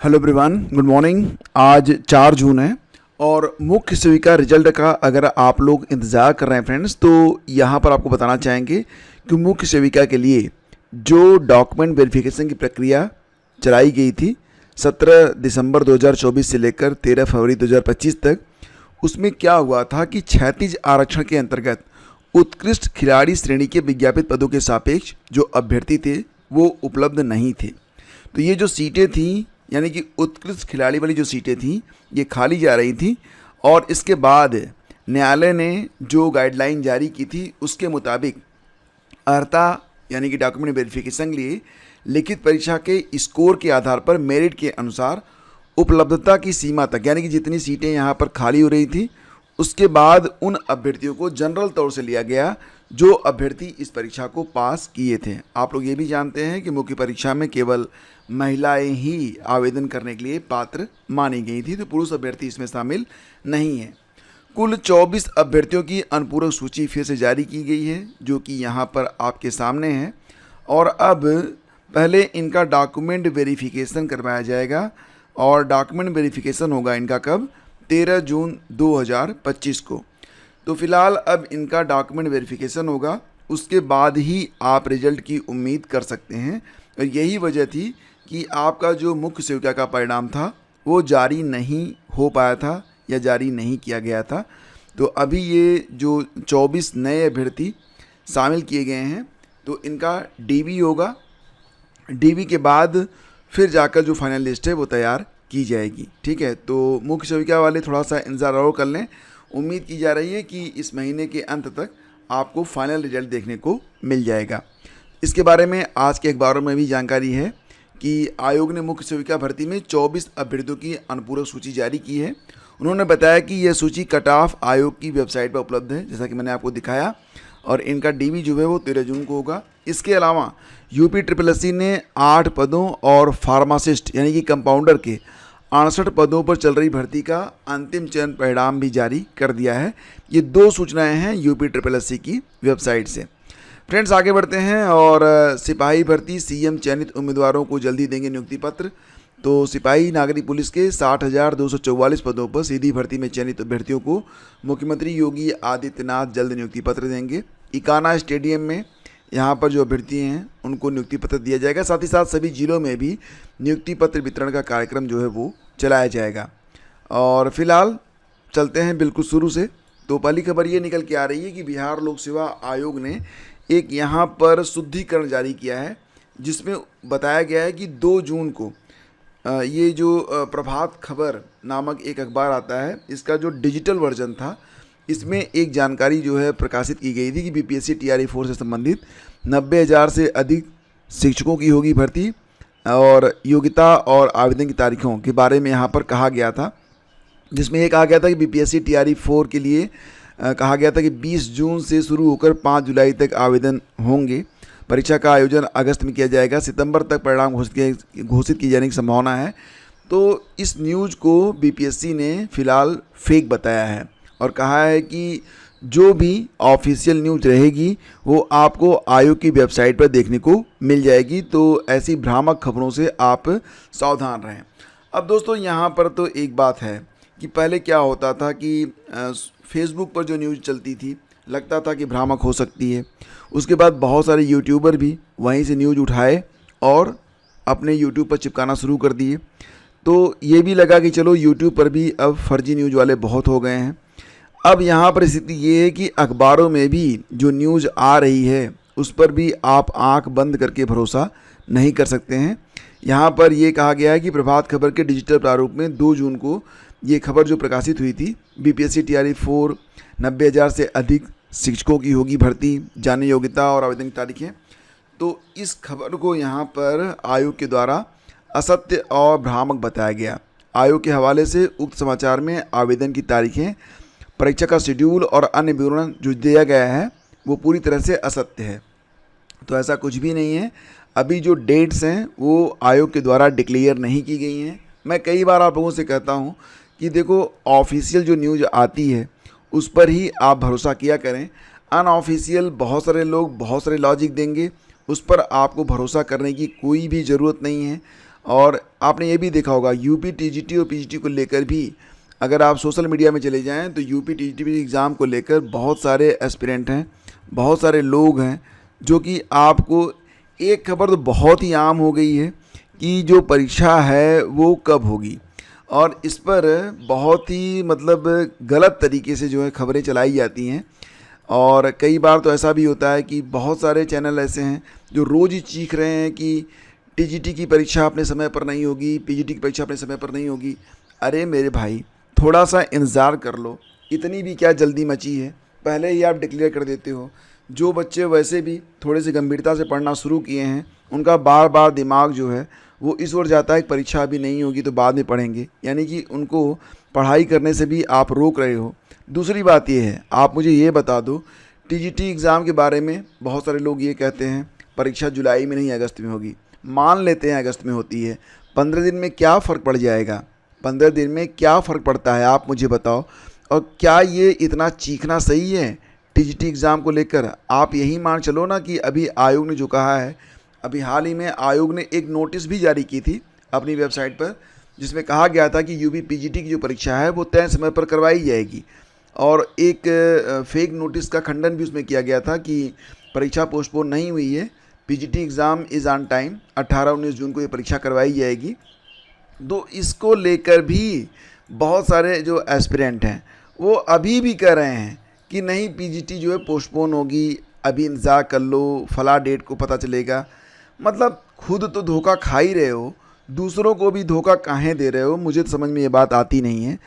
Hello everyone, good morning. आज 4 जून है और मुख्य सेविका रिजल्ट का अगर आप लोग इंतज़ार कर रहे हैं फ्रेंड्स, तो यहाँ पर आपको बताना चाहेंगे कि मुख्य सेविका के लिए जो डॉक्यूमेंट वेरिफिकेशन की प्रक्रिया चलाई गई थी 17 दिसंबर 2024 से लेकर 13 फरवरी 2025 तक, उसमें क्या हुआ था कि क्षैतिज आरक्षण के अंतर्गत उत्कृष्ट खिलाड़ी श्रेणी के विज्ञापित पदों के सापेक्ष जो अभ्यर्थी थे वो उपलब्ध नहीं थे। तो ये जो सीटें थी, यानी कि उत्कृष्ट खिलाड़ी वाली जो सीटें थीं, ये खाली जा रही थी। और इसके बाद न्यायालय ने जो गाइडलाइन जारी की थी उसके मुताबिक अर्हता यानी कि डॉक्यूमेंट वेरिफिकेशन के लिए लिखित परीक्षा के स्कोर के आधार पर मेरिट के अनुसार उपलब्धता की सीमा तक, यानी कि जितनी सीटें यहाँ पर खाली हो रही थी, उसके बाद उन अभ्यर्थियों को जनरल तौर से लिया गया जो अभ्यर्थी इस परीक्षा को पास किए थे। आप लोग ये भी जानते हैं कि मुख्य परीक्षा में केवल महिलाएं ही आवेदन करने के लिए पात्र मानी गई थी, तो पुरुष अभ्यर्थी इसमें शामिल नहीं है। कुल 24 अभ्यर्थियों की अनुपूरक सूची फिर से जारी की गई है, जो कि यहाँ पर आपके सामने है। और अब पहले इनका डॉक्यूमेंट वेरिफिकेशन करवाया जाएगा और डॉक्यूमेंट वेरिफिकेशन होगा इनका कब? 13 जून 2025 को। तो फिलहाल अब इनका डॉक्यूमेंट वेरिफिकेशन होगा, उसके बाद ही आप रिजल्ट की उम्मीद कर सकते हैं। और यही वजह थी कि आपका जो मुख्य सेविका का परिणाम था वो जारी नहीं हो पाया था या जारी नहीं किया गया था। तो अभी ये जो 24 नए अभ्यर्थी शामिल किए गए हैं, तो इनका डीबी होगा। डीबी के बाद फिर जाकर जो फाइनल लिस्ट है वो तैयार की जाएगी। ठीक है, तो मुख्य सेविका वाले थोड़ा सा इंतज़ार और कर लें। उम्मीद की जा रही है कि इस महीने के अंत तक आपको फाइनल रिजल्ट देखने को मिल जाएगा। इसके बारे में आज के अखबारों में भी जानकारी है कि आयोग ने मुख्य सेविका भर्ती में 24 अभ्यर्थियों की अनुपूरक सूची जारी की है। उन्होंने बताया कि यह सूची कट ऑफ आयोग की वेबसाइट पर उपलब्ध है, जैसा कि मैंने आपको दिखाया, और इनका डीबी जो है वो 13 जून को होगा। इसके अलावा UPSSC ने 8 पदों और फार्मासिस्ट यानी कि कंपाउंडर के 68 पदों पर चल रही भर्ती का अंतिम चयन परिणाम भी जारी कर दिया है। ये 2 सूचनाएं हैं UPSSC की वेबसाइट से। फ्रेंड्स, आगे बढ़ते हैं और सिपाही भर्ती CM चयनित उम्मीदवारों को जल्दी देंगे नियुक्ति पत्र। तो सिपाही नागरिक पुलिस के 60,244 पदों पर सीधी भर्ती में चयनित अभ्यर्थियों को मुख्यमंत्री योगी आदित्यनाथ जल्द नियुक्ति पत्र देंगे। इकाना स्टेडियम में यहाँ पर जो अभ्यर्थी हैं उनको नियुक्ति पत्र दिया जाएगा। साथ ही साथ सभी जिलों में भी नियुक्ति पत्र वितरण का कार्यक्रम जो है वो चलाया जाएगा। और फिलहाल चलते हैं बिल्कुल शुरू से। तो पहली खबर ये निकल के आ रही है कि बिहार लोक सेवा आयोग ने एक यहाँ पर शुद्धिकरण जारी किया है, जिसमें बताया गया है कि 2 जून को ये जो प्रभात खबर नामक एक अखबार आता है, इसका जो डिजिटल वर्जन था, इसमें एक जानकारी जो है प्रकाशित की गई थी कि BPSC TRE 4 से संबंधित 90,000 से अधिक शिक्षकों की होगी भर्ती। और योग्यता और आवेदन की तारीखों के बारे में यहाँ पर कहा गया था, जिसमें ये कहा गया था कि BPSC TRE 4 के लिए कहा गया था कि 20 जून से शुरू होकर 5 जुलाई तक आवेदन होंगे। परीक्षा का आयोजन अगस्त में किया जाएगा। सितंबर तक परिणाम घोषित किए जाने की संभावना है। तो इस न्यूज़ को BPSC ने फिलहाल फेक बताया है और कहा है कि जो भी ऑफिशियल न्यूज़ रहेगी वो आपको आयोग की वेबसाइट पर देखने को मिल जाएगी। तो ऐसी भ्रामक खबरों से आप सावधान रहें। अब दोस्तों, यहाँ पर तो एक बात है कि पहले क्या होता था कि फेसबुक पर जो न्यूज़ चलती थी लगता था कि भ्रामक हो सकती है। उसके बाद बहुत सारे यूट्यूबर भी वहीं से न्यूज़ उठाए और अपने यूट्यूब पर चिपकाना शुरू कर दिए। तो ये भी लगा कि चलो यूट्यूब पर भी अब फर्जी न्यूज़ वाले बहुत हो गए हैं। अब यहाँ पर स्थिति ये है कि अखबारों में भी जो न्यूज़ आ रही है उस पर भी आप आंख बंद करके भरोसा नहीं कर सकते हैं। यहाँ पर ये कहा गया है कि प्रभात खबर के डिजिटल प्रारूप में 2 जून को ये खबर जो प्रकाशित हुई थी, BPSC TRE 4 90,000 से अधिक शिक्षकों की होगी भर्ती, जाने योग्यता और आवेदन की तारीखें। तो इस खबर को यहाँ पर आयोग के द्वारा असत्य और भ्रामक बताया गया। आयोग के हवाले से उक्त समाचार में आवेदन की तारीखें, परीक्षा का शेड्यूल और अन्य विवरण जो दिया गया है वो पूरी तरह से असत्य है। तो ऐसा कुछ भी नहीं है। अभी जो डेट्स हैं वो आयोग के द्वारा डिक्लेयर नहीं की गई हैं। मैं कई बार आप लोगों से कहता हूँ कि देखो, ऑफिशियल जो न्यूज़ आती है उस पर ही आप भरोसा किया करें। अनऑफिशियल बहुत सारे लोग बहुत सारे लॉजिक देंगे, उस पर आपको भरोसा करने की कोई भी ज़रूरत नहीं है। और आपने ये भी देखा होगा यूपी टीजीटी और पीजीटी को लेकर भी अगर आप सोशल मीडिया में चले जाएं तो यूपी टीजीटी एग्ज़ाम को लेकर बहुत सारे एस्पिरेंट हैं, बहुत सारे लोग हैं जो कि आपको एक खबर तो बहुत ही आम हो गई है कि जो परीक्षा है वो कब होगी, और इस पर बहुत ही मतलब गलत तरीके से जो है खबरें चलाई जाती हैं। और कई बार तो ऐसा भी होता है कि बहुत सारे चैनल ऐसे हैं जो रोज़ ही चीख रहे हैं कि टीजीटी की परीक्षा अपने समय पर नहीं होगी, पीजीटी की परीक्षा अपने समय पर नहीं होगी। अरे मेरे भाई, थोड़ा सा इंतज़ार कर लो, इतनी भी क्या जल्दी मची है, पहले ही आप डिक्लेयर कर देते हो। जो बच्चे वैसे भी थोड़े से गंभीरता से पढ़ना शुरू किए हैं उनका बार बार दिमाग जो है वो इस ओर जाता है कि परीक्षा अभी नहीं होगी तो बाद में पढ़ेंगे, यानी कि उनको पढ़ाई करने से भी आप रोक रहे हो। दूसरी बात ये है, आप मुझे ये बता दो, टीजीटी एग्ज़ाम के बारे में बहुत सारे लोग ये कहते हैं परीक्षा जुलाई में नहीं अगस्त में होगी। मान लेते हैं अगस्त में होती है, 15 दिन में क्या फ़र्क पड़ जाएगा? 15 दिन में क्या फ़र्क पड़ता है आप मुझे बताओ। और क्या ये इतना चीखना सही है टीजीटी एग्ज़ाम को लेकर? आप यही मान चलो ना कि अभी आयोग ने जो कहा है, अभी हाल ही में आयोग ने एक नोटिस भी जारी की थी अपनी वेबसाइट पर जिसमें कहा गया था कि यूपी पीजीटी की जो परीक्षा है वो तय समय पर करवाई जाएगी, और एक फेक नोटिस का खंडन भी उसमें किया गया था कि परीक्षा पोस्टपोन नहीं हुई है, PGT exam is on time, 18-19 जून को ये परीक्षा करवाई जाएगी। तो इसको लेकर भी बहुत सारे जो एस्पिरेंट हैं वो अभी भी कह रहे हैं कि नहीं पीजीटी जो है पोस्टपोन होगी, अभी इंतज़ार कर लो, फला डेट को पता चलेगा। मतलब खुद तो धोखा खा ही रहे हो, दूसरों को भी धोखा काहे दे रहे हो, मुझे तो समझ में ये बात आती नहीं है।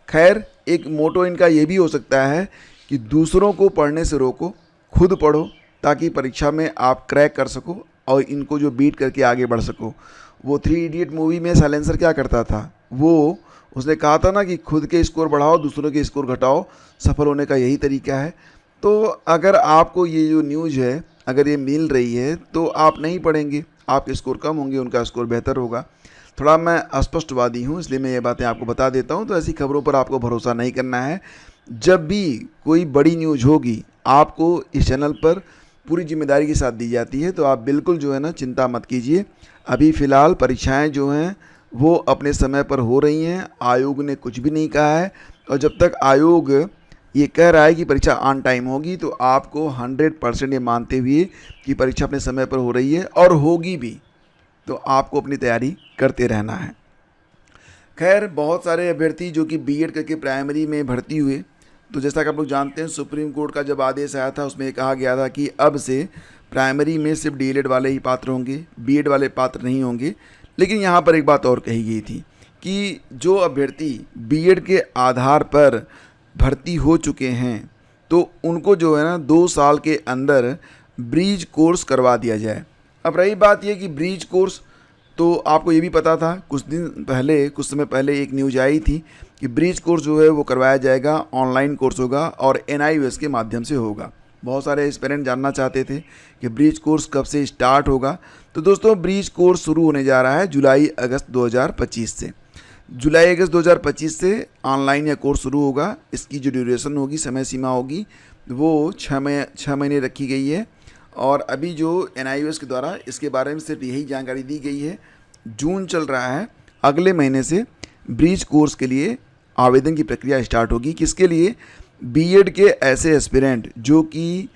खैर, एक मोटो इनका ये भी हो सकता है कि दूसरों को पढ़ने से रोको, खुद पढ़ो ताकि परीक्षा में आप क्रैक कर सको और इनको जो बीट करके आगे बढ़ सको। वो 3 इडियट मूवी में साइलेंसर क्या करता था, वो उसने कहा था ना कि खुद के स्कोर बढ़ाओ, दूसरों के स्कोर घटाओ, सफल होने का यही तरीका है। तो अगर आपको ये जो न्यूज़ है अगर ये मिल रही है तो आप नहीं पढ़ेंगे, आपके स्कोर कम होंगे, उनका स्कोर बेहतर होगा। थोड़ा मैं अस्पष्टवादी हूँ इसलिए मैं ये बातें आपको बता देता हूँ, तो ऐसी खबरों पर आपको भरोसा नहीं करना है। जब भी कोई बड़ी न्यूज़ होगी आपको इस चैनल पर पूरी जिम्मेदारी के साथ दी जाती है, तो आप बिल्कुल जो है ना चिंता मत कीजिए। अभी फ़िलहाल परीक्षाएं जो हैं वो अपने समय पर हो रही हैं, आयोग ने कुछ भी नहीं कहा है, और जब तक आयोग ये कह रहा है कि परीक्षा ऑन टाइम होगी तो आपको 100% ये मानते हुए कि परीक्षा अपने समय पर हो रही है और होगी भी, तो आपको अपनी तैयारी करते रहना है। खैर, बहुत सारे अभ्यर्थी जो कि बीएड करके प्राइमरी में भर्ती हुए, तो जैसा कि आप लोग जानते हैं सुप्रीम कोर्ट का जब आदेश आया था उसमें कहा गया था कि अब से प्राइमरी में सिर्फ डीएलएड वाले ही पात्र होंगे, बीएड वाले पात्र नहीं होंगे। लेकिन यहाँ पर एक बात और कही गई थी कि जो अभ्यर्थी बीएड के आधार पर भर्ती हो चुके हैं तो उनको जो है ना 2 साल के अंदर ब्रीज कोर्स करवा दिया जाए। अब रही बात ये कि ब्रीज कोर्स, तो आपको ये भी पता था, कुछ समय पहले एक न्यूज़ आई थी कि ब्रीज कोर्स जो है वो करवाया जाएगा, ऑनलाइन कोर्स होगा और NIOS के माध्यम से होगा। बहुत सारे एस्पिरेंट जानना चाहते थे कि ब्रीज कोर्स कब से स्टार्ट होगा। तो दोस्तों, ब्रीज कोर्स शुरू होने जा रहा है जुलाई अगस्त 2025 से। जुलाई अगस्त 2025 से ऑनलाइन यह कोर्स शुरू होगा। इसकी जो ड्यूरेशन होगी, समय सीमा होगी, वो 6 महीने रखी गई है। और अभी जो NIOS के द्वारा इसके बारे में सिर्फ यही जानकारी दी गई है, जून चल रहा है, अगले महीने से ब्रीज कोर्स के लिए आवेदन की प्रक्रिया स्टार्ट होगी। किसके लिए? बीएड के ऐसे एस्पिरेंट जो कि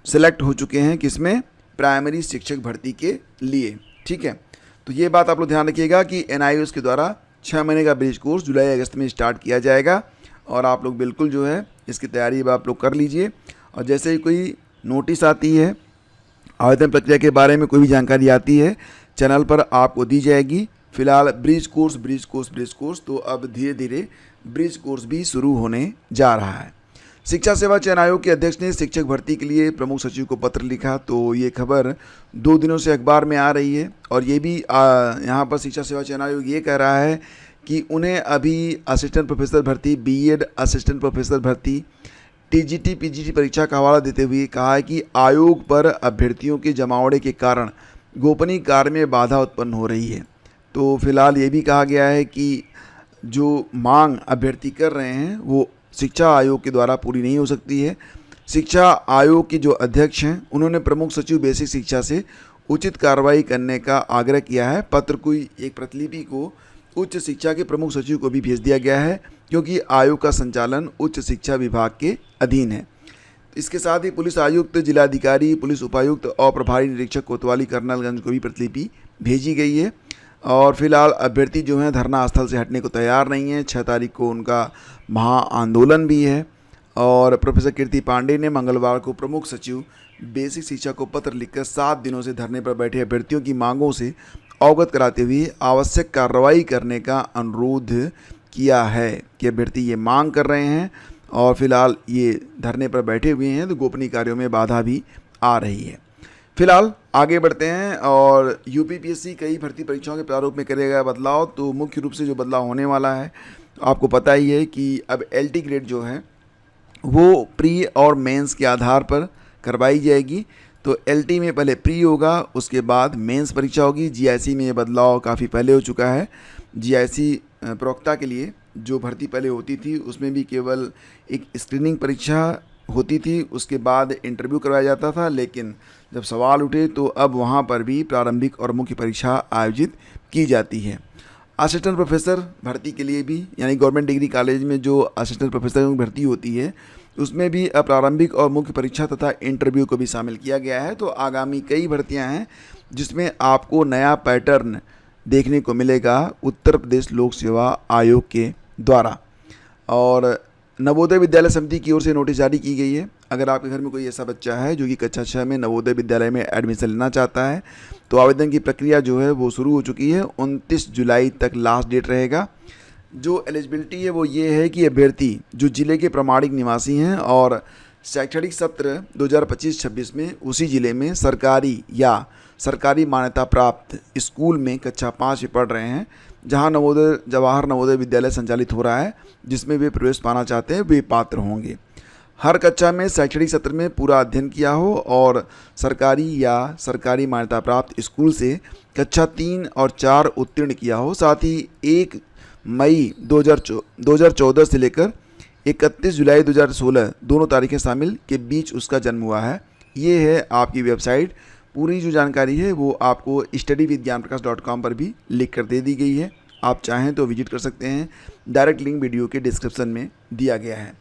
सेलेक्ट हो चुके हैं, किसमें? प्राइमरी शिक्षक भर्ती के लिए। ठीक है, तो ये बात आप लोग ध्यान रखिएगा कि NIOS के द्वारा 6 महीने का ब्रीज कोर्स जुलाई अगस्त में स्टार्ट किया जाएगा, और आप लोग बिल्कुल जो है इसकी तैयारी अब आप लोग कर लीजिए। और जैसे ही कोई नोटिस आती है, आवेदन प्रक्रिया के बारे में कोई भी जानकारी आती है, चैनल पर आपको दी जाएगी। फिलहाल ब्रीज कोर्स, तो अब धीरे धीरे ब्रीज कोर्स भी शुरू होने जा रहा है। शिक्षा सेवा चयन आयोग के अध्यक्ष ने शिक्षक भर्ती के लिए प्रमुख सचिव को पत्र लिखा, तो ये खबर 2 दिनों से अखबार में आ रही है। और ये भी यहाँ पर शिक्षा सेवा चयन आयोग ये कह रहा है कि उन्हें अभी असिस्टेंट प्रोफेसर भर्ती, बीएड असिस्टेंट प्रोफेसर भर्ती, टीजीटी पीजीटी परीक्षा का हवाला देते हुए कहा है कि आयोग पर अभ्यर्थियों के जमावड़े के कारण गोपनीय कार्य में बाधा उत्पन्न हो रही है। तो फिलहाल ये भी कहा गया है कि जो मांग अभ्यर्थी कर रहे हैं वो शिक्षा आयोग के द्वारा पूरी नहीं हो सकती है। शिक्षा आयोग के जो अध्यक्ष हैं उन्होंने प्रमुख सचिव बेसिक शिक्षा से उचित कार्रवाई करने का आग्रह किया है। पत्र की एक प्रतिलिपि को उच्च शिक्षा के प्रमुख सचिव को भी भेज दिया गया है, क्योंकि आयोग का संचालन उच्च शिक्षा विभाग के अधीन है। इसके साथ ही पुलिस आयुक्त, जिलाधिकारी, पुलिस उपायुक्त और प्रभारी निरीक्षक कोतवाली कर्नलगंज को भी प्रतिलिपि भेजी गई है। और फिलहाल अभ्यर्थी जो हैं धरना स्थल से हटने को तैयार नहीं है। 6 तारीख को उनका महाआंदोलन भी है। और प्रोफेसर कीर्ति पांडे ने मंगलवार को प्रमुख सचिव बेसिक शिक्षा को पत्र लिखकर 7 दिनों से धरने पर बैठे अभ्यर्थियों की मांगों से अवगत कराते हुए आवश्यक कार्रवाई करने का अनुरोध किया है कि अभ्यर्थी ये मांग कर रहे हैं और फिलहाल ये धरने पर बैठे हुए हैं, तो गोपनीय कार्यों में बाधा भी आ रही है। फिलहाल आगे बढ़ते हैं और यूपीपीएससी कई भर्ती परीक्षाओं के प्रारूप में करेगा बदलाव। तो मुख्य रूप से जो बदलाव होने वाला है, आपको पता ही है कि अब एलटी ग्रेड जो है वो प्री और मेंस के आधार पर करवाई जाएगी। तो एलटी में पहले प्री होगा, उसके बाद मेंस परीक्षा होगी। जीआईसी में ये बदलाव काफ़ी पहले हो चुका है। जीआईसी प्रवक्ता के लिए जो भर्ती पहले होती थी उसमें भी केवल एक स्क्रीनिंग परीक्षा होती थी, उसके बाद इंटरव्यू करवाया जाता था। लेकिन जब सवाल उठे तो अब वहाँ पर भी प्रारंभिक और मुख्य परीक्षा आयोजित की जाती है। असिस्टेंट प्रोफेसर भर्ती के लिए भी, यानी गवर्नमेंट डिग्री कॉलेज में जो असिस्टेंट प्रोफेसर की भर्ती होती है उसमें भी प्रारंभिक और मुख्य परीक्षा तथा इंटरव्यू को भी शामिल किया गया है। तो आगामी कई भर्तियां हैं जिसमें आपको नया पैटर्न देखने को मिलेगा उत्तर प्रदेश लोक सेवा आयोग के द्वारा। और नवोदय विद्यालय समिति की ओर से नोटिस जारी की गई है। अगर आपके घर में कोई ऐसा बच्चा है जो कि कक्षा 6 में नवोदय विद्यालय में एडमिशन लेना चाहता है तो आवेदन की प्रक्रिया जो है वो शुरू हो चुकी है। 29 जुलाई तक लास्ट डेट रहेगा। जो एलिजिबिलिटी है वो ये है कि अभ्यर्थी जो जिले के प्रमाणिक निवासी हैं और शैक्षणिक सत्र 2025-26 में उसी ज़िले में सरकारी या सरकारी मान्यता प्राप्त स्कूल में कक्षा 5 में पढ़ रहे हैं, जहां नवोदय जवाहर नवोदय विद्यालय संचालित हो रहा है, जिसमें वे प्रवेश पाना चाहते हैं, वे पात्र होंगे। हर कक्षा में शैक्षणिक सत्र में पूरा अध्ययन किया हो और सरकारी या सरकारी मान्यता प्राप्त स्कूल से कक्षा 3 और 4 उत्तीर्ण किया हो। साथ ही 1 मई 2014 से लेकर 31 जुलाई 2016 दोनों तारीखें शामिल के बीच उसका जन्म हुआ है। ये है आपकी वेबसाइट। पूरी जो जानकारी है वो आपको studyvithgyanprakash.com पर भी लिख कर दे दी गई है। आप चाहें तो विजिट कर सकते हैं। डायरेक्ट लिंक वीडियो के डिस्क्रिप्शन में दिया गया है।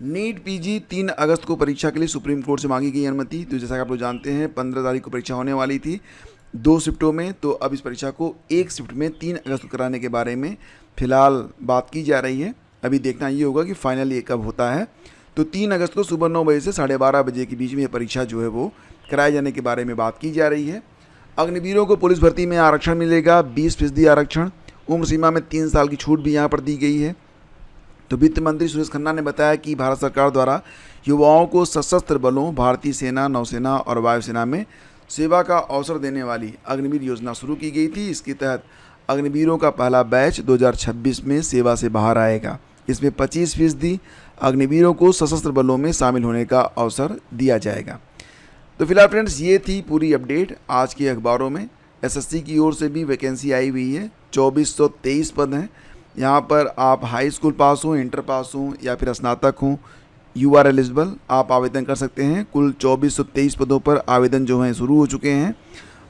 नीट पीजी 3 अगस्त को परीक्षा के लिए सुप्रीम कोर्ट से मांगी गई अनुमति। तो जैसा कि आप लोग जानते हैं 15 तारीख को परीक्षा होने वाली थी 2 शिफ्टों में, तो अब इस परीक्षा को 1 शिफ्ट में 3 अगस्त को कराने के बारे में फ़िलहाल बात की जा रही है। अभी देखना ये होगा कि फाइनल ये कब होता है। तो 3 अगस्त को सुबह 9 बजे से 12:30 बजे के बीच में ये परीक्षा जो है वो कराए जाने के बारे में बात की जा रही है। अग्निवीरों को पुलिस भर्ती में आरक्षण मिलेगा, 20% आरक्षण। उम्र सीमा में 3 साल की छूट भी यहाँ पर दी गई है। तो वित्त मंत्री सुरेश खन्ना ने बताया कि भारत सरकार द्वारा युवाओं को सशस्त्र बलों, भारतीय सेना, नौसेना और वायुसेना में सेवा का अवसर देने वाली अग्निवीर योजना शुरू की गई थी। इसके तहत अग्निवीरों का पहला बैच 2026 में सेवा से बाहर आएगा। इसमें 25% अग्निवीरों को सशस्त्र बलों में शामिल होने का अवसर दिया जाएगा। तो फिलहाल फ्रेंड्स ये थी पूरी अपडेट आज के अखबारों में। एसएससी की ओर से भी वैकेंसी आई हुई है, 2423 पद हैं। यहाँ पर आप हाई स्कूल पास हों, इंटर पास हों या फिर स्नातक हों, यू आर एलिजिबल, आप आवेदन कर सकते हैं। कुल 2423 पदों पर आवेदन जो हैं शुरू हो चुके हैं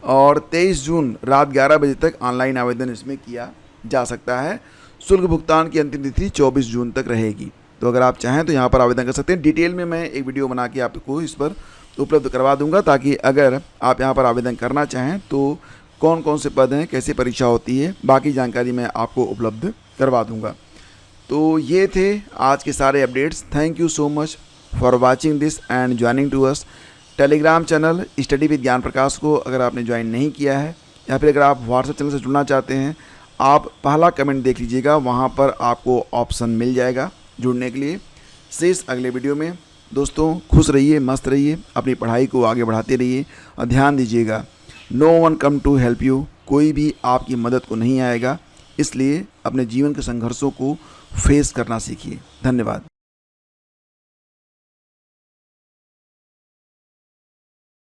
और 23 जून रात 11 बजे तक ऑनलाइन आवेदन इसमें किया जा सकता है। शुल्क भुगतान की अंतिम तिथि 24 जून तक रहेगी। तो अगर आप चाहें तो यहाँ पर आवेदन कर सकते हैं। डिटेल में मैं एक वीडियो बना के आपको इस पर उपलब्ध करवा दूंगा, ताकि अगर आप यहाँ पर आवेदन करना चाहें तो कौन कौन से पद हैं, कैसे परीक्षा होती है, बाकी जानकारी मैं आपको उपलब्ध करवा दूंगा। तो ये थे आज के सारे updates. Thank you so much for watching this and joining to us. Telegram channel study with Gyan Prakash को अगर आपने ज्वाइन नहीं किया है या फिर अगर आप व्हाट्सएप चैनल से जुड़ना चाहते हैं, आप पहला कमेंट देख लीजिएगा, वहाँ पर आपको ऑप्शन मिल जाएगा जुड़ने के लिए। शेष अगले वीडियो में। दोस्तों खुश रहिए, मस्त रहिए, अपनी पढ़ाई को आगे बढ़ाते रहिए और ध्यान दीजिएगा, no one come to help you, कोई भी आपकी मदद को नहीं आएगा। इसलिए अपने जीवन के संघर्षों को फेस करना सीखिए। धन्यवाद।